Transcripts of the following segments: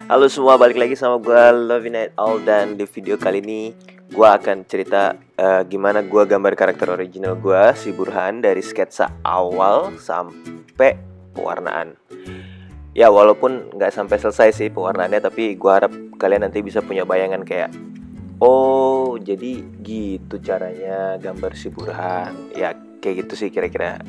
Halo semua, balik lagi sama gue Loving It All. Dan di video kali ini gue akan cerita gimana gue gambar karakter original gue, si Burhan, dari sketsa awal sampai pewarnaan. Ya walaupun gak sampai selesai sih pewarnaannya, tapi gue harap kalian nanti bisa punya bayangan kayak, oh jadi gitu caranya gambar si Burhan. Ya kayak gitu sih kira-kira.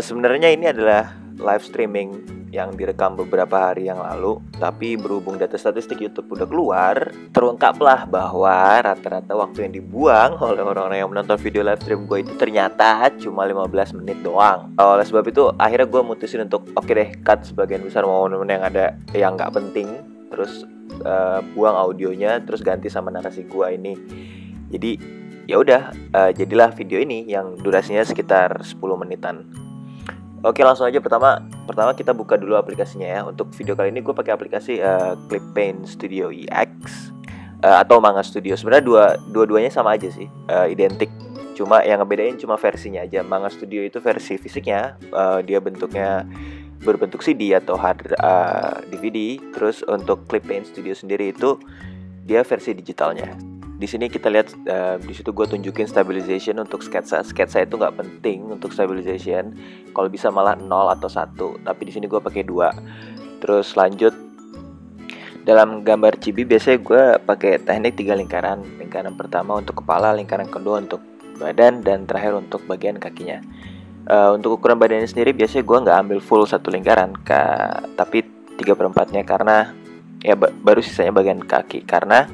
Sebenarnya ini adalah live streaming yang direkam beberapa hari yang lalu, tapi berhubung data statistik YouTube udah keluar, terungkaplah bahwa rata-rata waktu yang dibuang oleh orang-orang yang menonton video live stream gue itu ternyata cuma 15 menit doang. Oleh sebab itu akhirnya gue mutusin untuk oke deh, cut sebagian besar momen-momen yang ada yang nggak penting, terus buang audionya, terus ganti sama narasi gue ini. Jadi ya udah, jadilah video ini yang durasinya sekitar 10 menitan. Oke, langsung aja. Pertama kita buka dulu aplikasinya ya. Untuk video kali ini gue pakai aplikasi Clippaint Studio EX atau Manga Studio. Sebenarnya dua-duanya sama aja sih, identik. Cuma yang ngebedain cuma versinya aja. Manga Studio itu versi fisiknya, dia bentuknya berbentuk CD atau hard DVD. Terus untuk Clippaint Studio sendiri itu dia versi digitalnya. Di sini kita lihat, di situ gue tunjukin stabilization untuk sketsa. Sketsa itu nggak penting untuk stabilization. Kalau bisa malah 0 atau 1. Tapi di sini gue pakai 2. Terus lanjut, dalam gambar chibi biasanya gue pakai teknik 3 lingkaran. Lingkaran pertama untuk kepala, lingkaran kedua untuk badan, dan terakhir untuk bagian kakinya. Untuk ukuran badannya sendiri biasanya gue nggak ambil full 1 lingkaran, tapi 3/4-nya, karena ya baru sisanya bagian kaki. Karena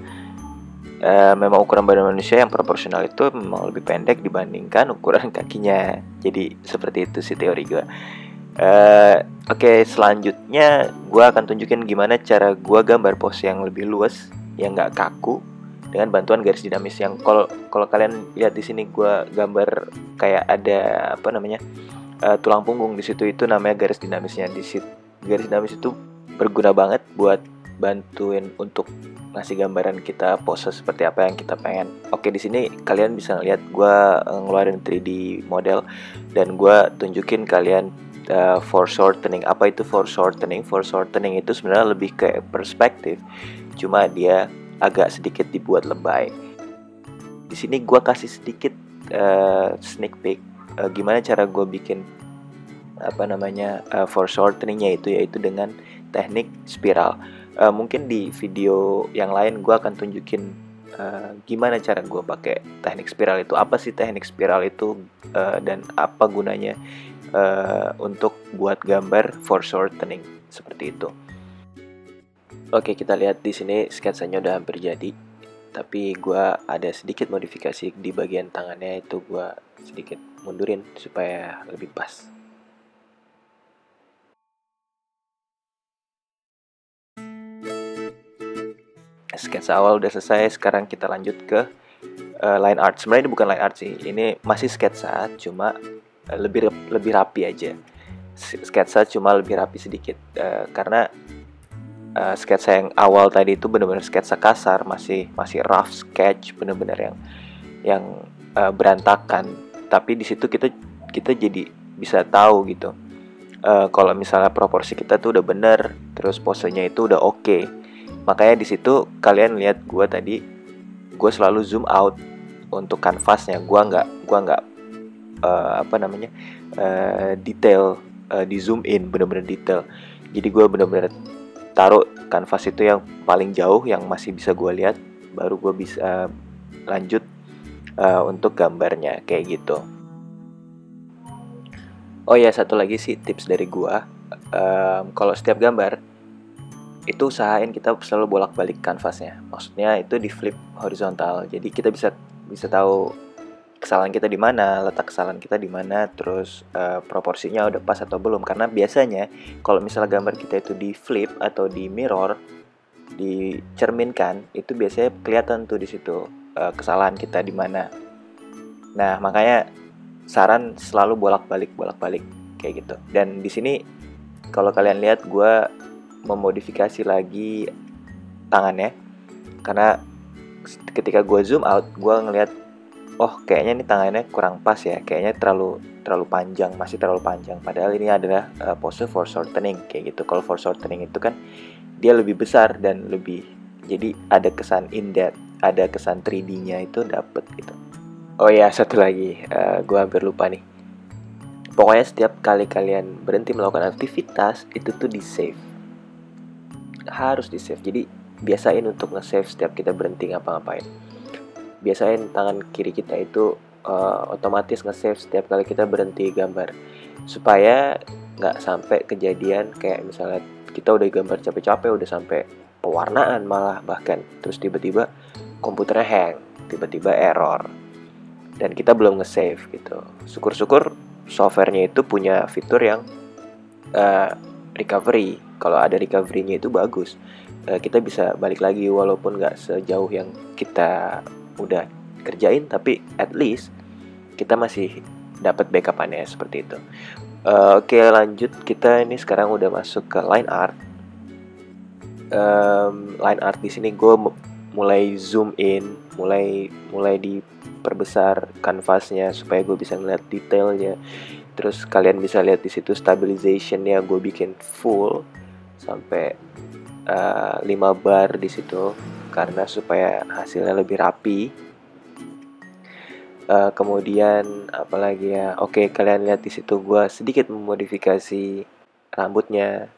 memang ukuran badan manusia yang proporsional itu memang lebih pendek dibandingkan ukuran kakinya. Jadi seperti itu sih teori gue. Oke, selanjutnya gue akan tunjukin gimana cara gue gambar pose yang lebih luas, yang nggak kaku, dengan bantuan garis dinamis. Yang kalau kalian lihat di sini gue gambar kayak ada tulang punggung di situ, itu namanya garis dinamisnya. Di situ garis dinamis itu berguna banget buat bantuin untuk ngasih gambaran kita pose seperti apa yang kita pengen. Oke, di sini kalian bisa lihat gue ngeluarin 3D model dan gue tunjukin kalian foreshortening. Apa itu foreshortening? Foreshortening itu sebenarnya lebih ke perspektif, cuma dia agak sedikit dibuat lebay. Di sini gue kasih sedikit sneak peek gimana cara gue bikin foreshorteningnya itu, yaitu dengan teknik spiral. Mungkin di video yang lain gue akan tunjukin gimana cara gue pakai teknik spiral itu. Apa sih teknik spiral itu, dan apa gunanya untuk buat gambar foreshortening seperti itu. Oke, kita lihat di sini sketsanya udah hampir jadi, tapi gue ada sedikit modifikasi di bagian tangannya, itu gue sedikit mundurin supaya lebih pas. Sketsa awal udah selesai, sekarang kita lanjut ke line art. Sebenarnya ini bukan line art sih, ini masih sketsa, cuma lebih rapi aja. Sketsa cuma lebih rapi sedikit, karena sketsa yang awal tadi itu benar-benar sketsa kasar, masih rough sketch, benar-benar yang berantakan. Tapi di situ kita jadi bisa tahu gitu, kalau misalnya proporsi kita tuh udah bener, terus posenya itu udah oke. Makanya di situ kalian lihat gue tadi, gue selalu zoom out untuk kanvasnya. Gue nggak detail, di zoom in bener-bener detail. Jadi gue bener-bener taruh kanvas itu yang paling jauh, yang masih bisa gue lihat, baru gue bisa lanjut untuk gambarnya kayak gitu. Oh ya, satu lagi sih tips dari gue, kalau setiap gambar itu usahain kita selalu bolak-balik kanvasnya. Maksudnya itu di flip horizontal. Jadi kita bisa tahu kesalahan kita di mana, letak kesalahan kita di mana, terus proporsinya udah pas atau belum. Karena biasanya kalau misalnya gambar kita itu di flip atau di mirror, dicerminkan, itu biasanya kelihatan tuh di situ kesalahan kita di mana. Nah, makanya saran selalu bolak-balik kayak gitu. Dan di sini kalau kalian lihat, gue memodifikasi lagi tangannya, karena ketika gue zoom out, gue ngelihat, oh kayaknya ini tangannya kurang pas ya, kayaknya terlalu panjang, masih terlalu panjang. Padahal ini adalah pose foreshortening kayak gitu. Kalau foreshortening itu kan dia lebih besar dan lebih, jadi ada kesan in-depth, ada kesan 3D-nya itu dapet gitu. Oh ya, satu lagi, gue hampir lupa nih. Pokoknya setiap kali kalian berhenti melakukan aktivitas, itu tuh di-save. Harus di-save. Jadi biasain untuk nge-save setiap kita berhenti ngapa-ngapain. Biasain tangan kiri kita itu otomatis nge-save setiap kali kita berhenti gambar. Supaya nggak sampai kejadian kayak misalnya kita udah gambar capek-capek, udah sampai pewarnaan malah bahkan. Terus tiba-tiba komputernya hang, tiba-tiba error. Dan kita belum nge-save gitu. Syukur-syukur softwarenya itu punya fitur yang recovery. Kalau ada recovery-nya itu bagus. Kita bisa balik lagi walaupun nggak sejauh yang kita udah kerjain, tapi at least kita masih dapat backup-annya seperti itu. Oke, lanjut. Kita ini sekarang udah masuk ke line art. Line art di sini gue mulai zoom in, mulai diperbesar kanvasnya supaya gue bisa ngeliat detailnya. Terus kalian bisa lihat di situ stabilizationnya gue bikin full sampai 5 bar di situ karena supaya hasilnya lebih rapi. Kemudian apalagi ya? Oke, kalian lihat di situ gue sedikit memodifikasi rambutnya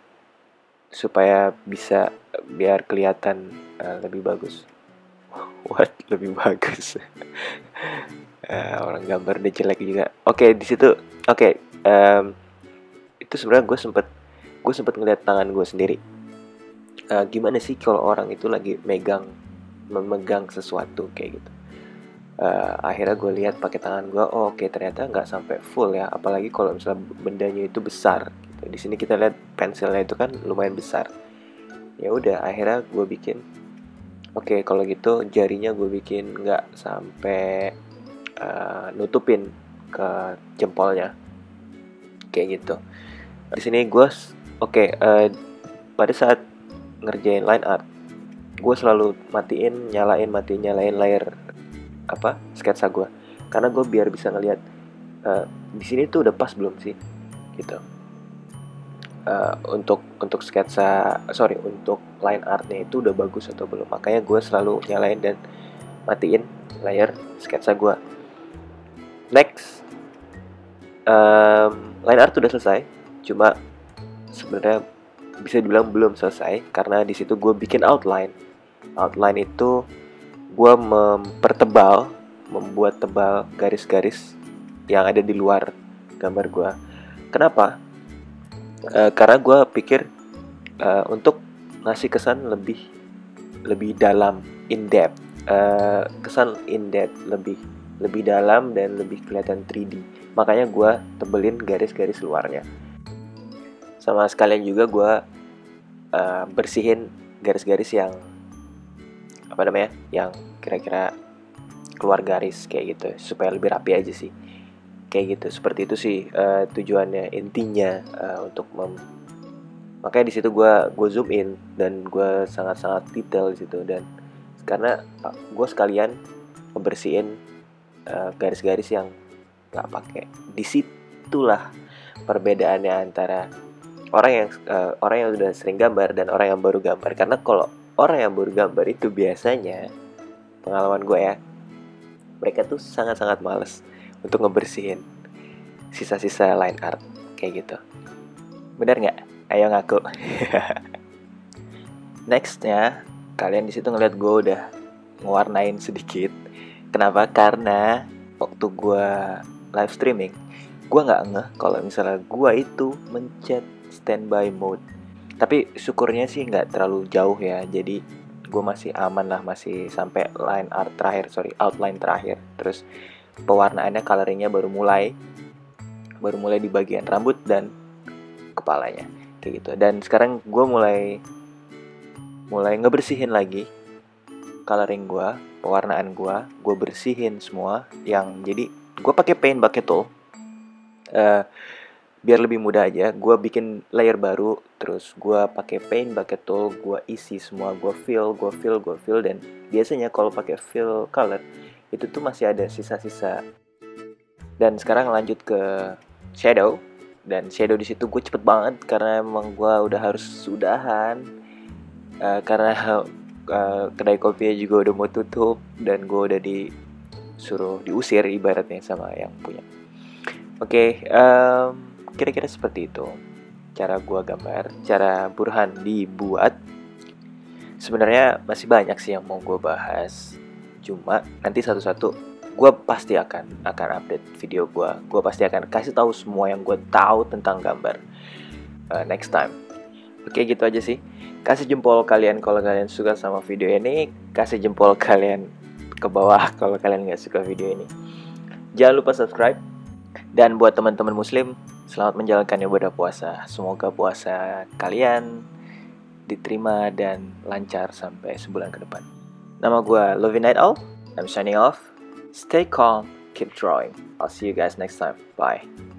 supaya bisa biar kelihatan lebih bagus. What? Lebih bagus? Orang gambar udah jelek juga. Oke, di situ. Oke, itu sebenarnya gue sempet ngeliat tangan gue sendiri. Gimana sih kalau orang itu lagi memegang sesuatu kayak gitu. Akhirnya gue lihat pakai tangan gue, oke, ternyata nggak sampai full ya. Apalagi kalau misalnya bendanya itu besar. Gitu. Di sini kita lihat pensilnya itu kan lumayan besar. Ya udah, akhirnya gue bikin. Oke, kalau gitu jarinya gue bikin nggak sampai nutupin ke jempolnya, kayak gitu. Di sini gue, pada saat ngerjain line art, gue selalu matiin nyalain layar sketsa gue, karena gue biar bisa ngelihat di sini tuh udah pas belum sih, gitu. Untuk sketsa, untuk line artnya itu udah bagus atau belum. Makanya gue selalu nyalain dan matiin layar sketsa gue. Next, line art udah selesai, cuma sebenarnya bisa dibilang belum selesai karena di situ gue bikin outline. Outline itu gue membuat tebal garis-garis yang ada di luar gambar gue. Kenapa? Karena gue pikir untuk ngasih kesan lebih dalam, in depth, kesan in depth lebih dalam dan lebih kelihatan 3D. Makanya gue tebelin garis-garis luarnya. Sama sekalian juga gue bersihin garis-garis yang yang kira-kira keluar garis kayak gitu supaya lebih rapi aja sih. Kayak gitu, seperti itu sih tujuannya, intinya untuk makanya di situ gue zoom in dan gue sangat-sangat detail di situ, dan karena gue sekalian ngebersihin garis-garis yang nggak pakai. Disitulah perbedaannya antara orang yang udah sering gambar dan orang yang baru gambar. Karena kalau orang yang baru gambar itu biasanya, pengalaman gue ya, mereka tuh sangat-sangat males untuk ngebersihin sisa-sisa line art kayak gitu. Benar nggak? Ayo ngaku. Nextnya, kalian di situ ngeliat gue udah ngewarnain sedikit. Kenapa? Karena waktu gue live streaming, gue nggak ngeh kalau misalnya gue itu mencet standby mode. Tapi syukurnya sih nggak terlalu jauh ya. Jadi gue masih aman lah, masih sampai outline terakhir. Terus pewarnaannya, coloringnya baru mulai di bagian rambut dan kepalanya kayak gitu. Dan sekarang gue mulai ngebersihin lagi coloring gue, pewarnaan gue bersihin semua. Jadi gue pakai paint bucket tool biar lebih mudah aja. Gue bikin layer baru, terus gue pakai paint bucket tool, gue isi semua, gue fill. Dan biasanya kalau pakai fill color itu tuh masih ada sisa-sisa. Dan sekarang lanjut ke shadow. Dan shadow di situ gue cepet banget karena emang gue udah harus sudahan. Karena kedai kopinya juga udah mau tutup dan gue udah disuruh diusir ibaratnya sama yang punya. Oke, kira-kira seperti itu cara gue gambar, cara Burhan dibuat. Sebenarnya masih banyak sih yang mau gue bahas, cuma nanti satu-satu gue pasti akan update video gue. Gue pasti akan kasih tahu semua yang gue tahu tentang gambar next time. Oke, gitu aja sih. Kasih jempol kalian kalau kalian suka sama video ini. Kasih jempol kalian ke bawah kalau kalian nggak suka video ini. Jangan lupa subscribe. Dan buat teman-teman muslim, selamat menjalankan ibadah puasa. Semoga puasa kalian diterima dan lancar sampai sebulan ke depan. Nama gue Lovin Night All. I'm signing off. Stay calm, keep drawing. I'll see you guys next time. Bye.